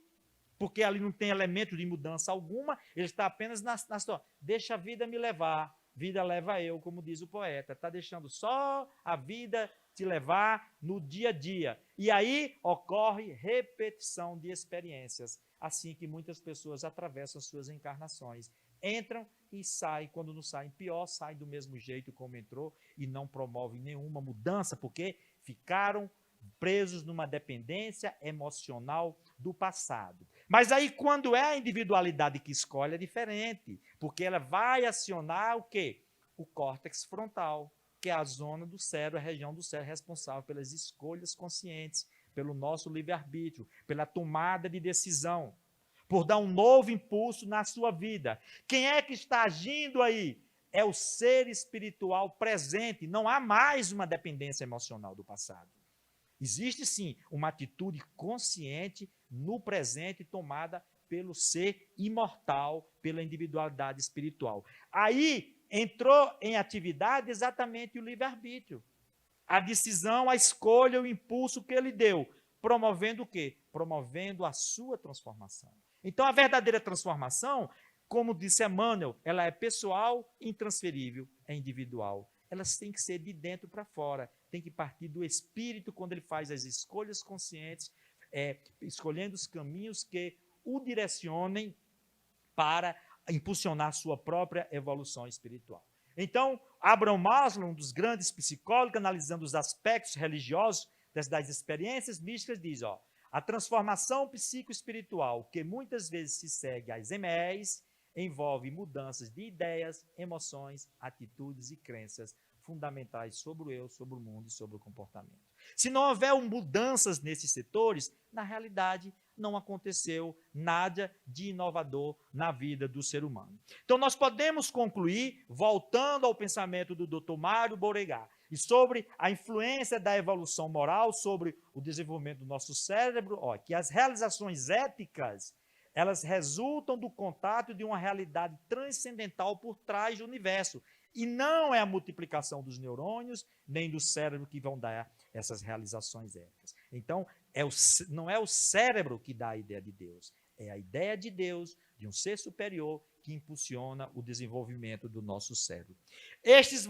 porque ali não tem elemento de mudança alguma, ele está apenas na situação. Deixa a vida me levar, vida leva eu, como diz o poeta. Está deixando só a vida te levar no dia a dia. E aí ocorre repetição de experiências, assim que muitas pessoas atravessam suas encarnações. Entram e saem, quando não saem pior, saem do mesmo jeito como entrou e não promovem nenhuma mudança, porque ficaram presos numa dependência emocional do passado. Mas aí, quando é a individualidade que escolhe, é diferente, porque ela vai acionar o quê? O córtex frontal, que é a zona do cérebro, a região do cérebro responsável pelas escolhas conscientes, pelo nosso livre-arbítrio, pela tomada de decisão, por dar um novo impulso na sua vida. Quem é que está agindo aí? É o ser espiritual presente, não há mais uma dependência emocional do passado. Existe sim uma atitude consciente no presente tomada pelo ser imortal, pela individualidade espiritual. Aí entrou em atividade exatamente o livre-arbítrio. A decisão, a escolha, o impulso que ele deu, promovendo o quê? Promovendo a sua transformação. Então a verdadeira transformação, como disse Emmanuel, ela é pessoal, intransferível, é individual. Elas têm que ser de dentro para fora, tem que partir do espírito quando ele faz as escolhas conscientes, escolhendo os caminhos que o direcionem para impulsionar sua própria evolução espiritual. Então, Abraham Maslow, um dos grandes psicólogos, analisando os aspectos religiosos das experiências místicas, diz, a transformação psicoespiritual, que muitas vezes se segue às EMEs, envolve mudanças de ideias, emoções, atitudes e crenças fundamentais sobre o eu, sobre o mundo e sobre o comportamento. Se não houver mudanças nesses setores, na realidade, não aconteceu nada de inovador na vida do ser humano. Então, nós podemos concluir, voltando ao pensamento do Dr. Mário Beauregard, e sobre a influência da evolução moral sobre o desenvolvimento do nosso cérebro, que as realizações éticas, elas resultam do contato de uma realidade transcendental por trás do universo. E não é a multiplicação dos neurônios, nem do cérebro que vão dar essas realizações éticas. Então, não é o cérebro que dá a ideia de Deus, é a ideia de Deus, de um ser superior, que impulsiona o desenvolvimento do nosso cérebro. Estes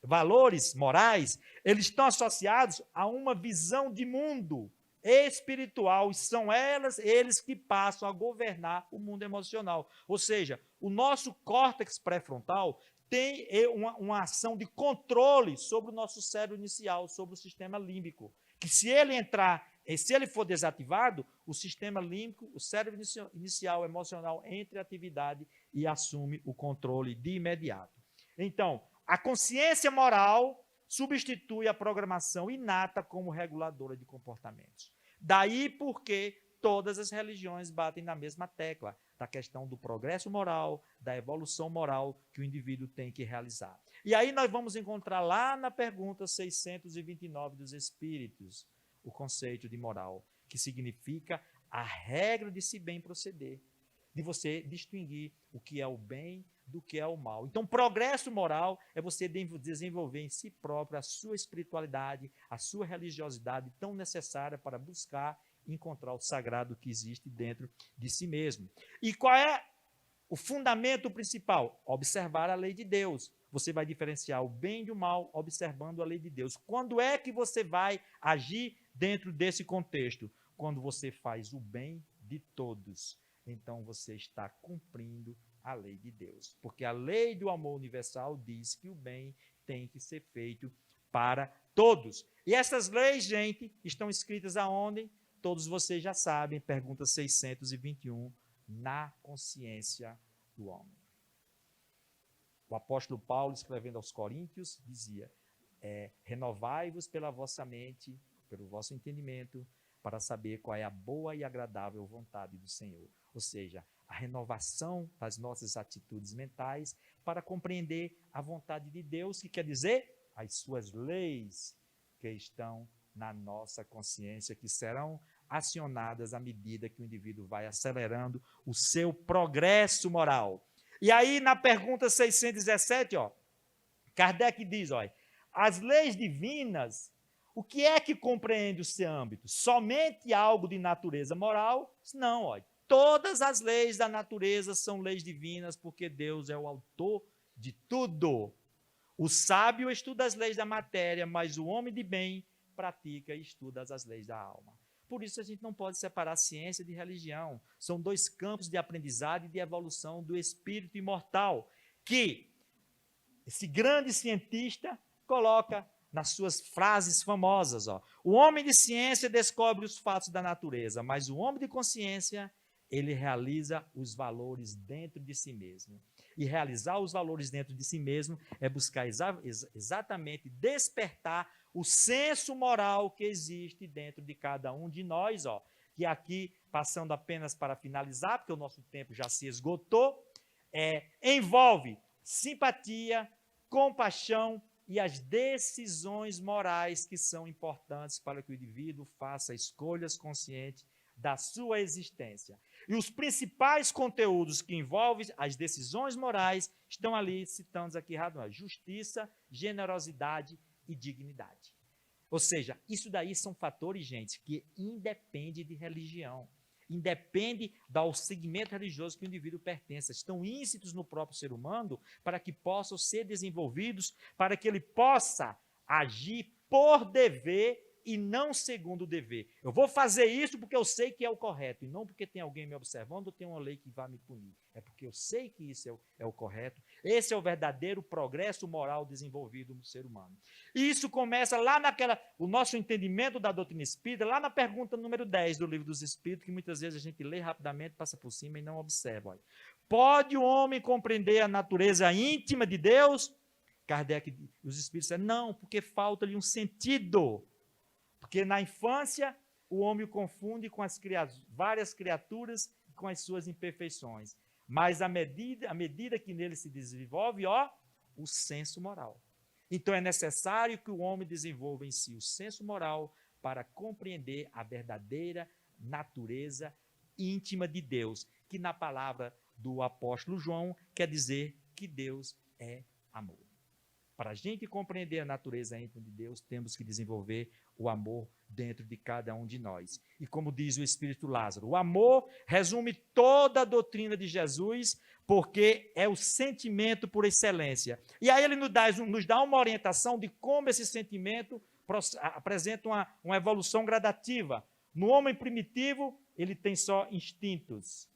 valores morais, eles estão associados a uma visão de mundo espiritual, e são eles que passam a governar o mundo emocional. Ou seja, o nosso córtex pré-frontal tem uma ação de controle sobre o nosso cérebro inicial, sobre o sistema límbico, que se ele for desativado, o sistema límbico, o cérebro inicial emocional, entra em atividade e assume o controle de imediato. Então, a consciência moral substitui a programação inata como reguladora de comportamentos. Daí porque todas as religiões batem na mesma tecla, da questão do progresso moral, da evolução moral que o indivíduo tem que realizar. E aí nós vamos encontrar lá na pergunta 629 dos Espíritos o conceito de moral, que significa a regra de se bem proceder, de você distinguir o que é o bem do que é o mal. Então, progresso moral é você desenvolver em si próprio a sua espiritualidade, a sua religiosidade tão necessária para buscar encontrar o sagrado que existe dentro de si mesmo. E qual é o fundamento principal? Observar a lei de Deus. Você vai diferenciar o bem do mal observando a lei de Deus. Quando é que você vai agir dentro desse contexto? Quando você faz o bem de todos. Então você está cumprindo a lei de Deus. Porque a lei do amor universal diz que o bem tem que ser feito para todos. E essas leis, gente, estão escritas aonde? Todos vocês já sabem, pergunta 621, na consciência do homem. O apóstolo Paulo, escrevendo aos Coríntios, dizia, renovai-vos pela vossa mente, pelo vosso entendimento, para saber qual é a boa e agradável vontade do Senhor. Ou seja, a renovação das nossas atitudes mentais para compreender a vontade de Deus, que quer dizer as suas leis que estão na nossa consciência, que serão acionadas à medida que o indivíduo vai acelerando o seu progresso moral. E aí, na pergunta 617, Kardec diz, as leis divinas, o que é que compreende o seu âmbito? Somente algo de natureza moral? Não, todas as leis da natureza são leis divinas, porque Deus é o autor de tudo. O sábio estuda as leis da matéria, mas o homem de bem pratica e estuda as leis da alma. Por isso a gente não pode separar ciência de religião. São dois campos de aprendizado e de evolução do espírito imortal, que esse grande cientista coloca nas suas frases famosas. O homem de ciência descobre os fatos da natureza, mas o homem de consciência, ele realiza os valores dentro de si mesmo. E realizar os valores dentro de si mesmo é buscar exatamente despertar o senso moral que existe dentro de cada um de nós, que aqui, passando apenas para finalizar, porque o nosso tempo já se esgotou, envolve simpatia, compaixão e as decisões morais que são importantes para que o indivíduo faça escolhas conscientes da sua existência. E os principais conteúdos que envolvem as decisões morais estão ali, citando aqui, justiça, generosidade e dignidade. Ou seja, isso daí são fatores, gente, que independem de religião, independe do segmento religioso que o indivíduo pertence, estão íncitos no próprio ser humano para que possam ser desenvolvidos, para que ele possa agir por dever e não segundo o dever. Eu vou fazer isso porque eu sei que é o correto, e não porque tem alguém me observando ou tem uma lei que vai me punir. É porque eu sei que isso é o correto. Esse é o verdadeiro progresso moral desenvolvido no ser humano. E isso começa lá o nosso entendimento da doutrina espírita, lá na pergunta número 10 do Livro dos Espíritos, que muitas vezes a gente lê rapidamente, passa por cima e não observa. Pode o homem compreender a natureza íntima de Deus? Kardec e os Espíritos disseram, não, porque falta-lhe um sentido. Porque na infância, o homem o confunde com as várias criaturas e com as suas imperfeições. Mas à medida que nele se desenvolve, o senso moral. Então é necessário que o homem desenvolva em si o senso moral para compreender a verdadeira natureza íntima de Deus, que na palavra do apóstolo João quer dizer que Deus é amor. Para a gente compreender a natureza íntima de Deus, temos que desenvolver o amor dentro de cada um de nós. E como diz o Espírito Lázaro, o amor resume toda a doutrina de Jesus, porque é o sentimento por excelência. E aí ele nos dá uma orientação de como esse sentimento apresenta uma evolução gradativa. No homem primitivo, ele tem só instintos.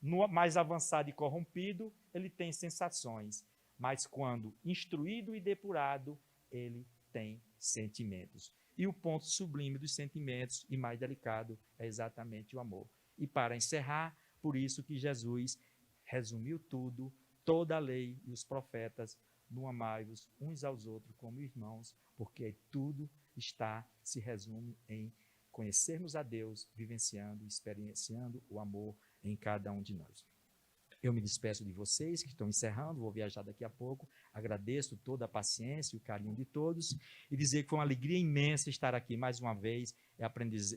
No mais avançado e corrompido, ele tem sensações. Mas quando instruído e depurado, ele tem sentimentos. E o ponto sublime dos sentimentos, e mais delicado, é exatamente o amor. E para encerrar, por isso que Jesus resumiu tudo, toda a lei e os profetas, no amai-vos uns aos outros como irmãos, porque tudo se resume em conhecermos a Deus, vivenciando e experienciando o amor em cada um de nós. Eu me despeço de vocês que estão encerrando, vou viajar daqui a pouco. Agradeço toda a paciência e o carinho de todos e dizer que foi uma alegria imensa estar aqui mais uma vez e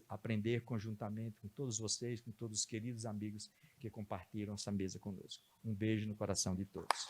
aprender conjuntamente com todos vocês, com todos os queridos amigos que compartilham essa mesa conosco. Um beijo no coração de todos.